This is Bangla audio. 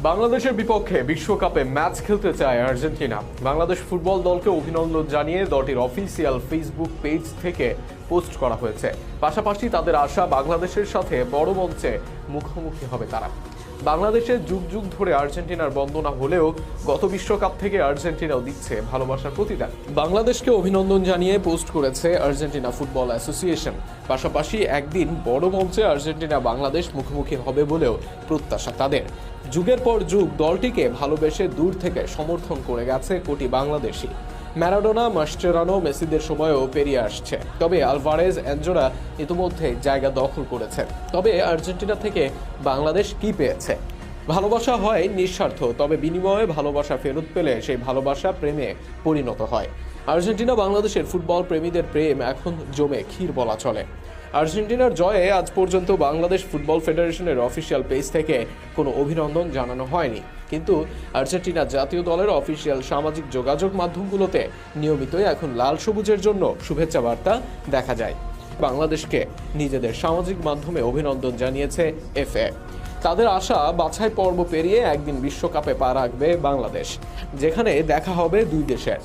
বাংলাদেশের বিপক্ষে বিশ্বকাপে ম্যাচ খেলতে চায় আর্জেন্টিনা। বাংলাদেশ ফুটবল দলকে অভিনন্দন জানিয়ে দলটির অফিসিয়াল ফেসবুক পেজ থেকে পোস্ট করা হয়েছে। পাশাপাশি তাদের আশা, বাংলাদেশের সাথে বড় মঞ্চে মুখোমুখি হবে তারা। বাংলাদেশের যুগ যুগ ধরে আর্জেন্টিনার বন্দনা হলেও গত বিশ্বকাপ থেকে আর্জেন্টিনাও দিচ্ছে ভালোবাসার প্রতিদান। বাংলাদেশকে অভিনন্দন জানিয়ে পোস্ট করেছে আর্জেন্টিনা ফুটবল অ্যাসোসিয়েশন। পাশাপাশি একদিন বড় মঞ্চে আর্জেন্টিনা বাংলাদেশ মুখোমুখি হবে বলেও প্রত্যাশা তাদের। যুগের পর যুগ দলটিকে ভালোবেসে দূর থেকে সমর্থন করে গেছে কোটি বাংলাদেশি। ম্যারাডোনা, মাস্টেরানো, মেসিদের সময়ও পেরিয়ে আসছে, তবে আলভারেজ, অ্যাঞ্জোরা ইতিমধ্যে জায়গা দখল করেছে। তবে আর্জেন্টিনা থেকে বাংলাদেশ কি পেয়েছে? ভালোবাসা হয় নিঃস্বার্থ, তবে বিনিময়ে ভালোবাসা ফেরত পেলে সেই ভালোবাসা প্রেমে পরিণত হয়। আর্জেন্টিনা বাংলাদেশের ফুটবল প্রেমীদের প্রেম এখন জমে ক্ষীর বলা চলে। আর্জেন্টিনার জয়ে আজ পর্যন্ত বাংলাদেশ ফুটবল ফেডারেশনের অফিসিয়াল পেজ থেকে কোনো অভিনন্দন জানানো হয়নি, কিন্তু আর্জেন্টিনা জাতীয় দলের অফিসিয়াল সামাজিক যোগাযোগ মাধ্যমগুলোতে নিয়মিতই এখন লাল সবুজের জন্য শুভেচ্ছা বার্তা দেখা যায়। বাংলাদেশকে নিজেদের সামাজিক মাধ্যমে অভিনন্দন জানিয়েছে এফএ। তাদের আশা, বাছাই পর্ব পেরিয়ে একদিন বিশ্বকাপে পা রাখবে বাংলাদেশ, যেখানে দেখা হবে দুই দেশের।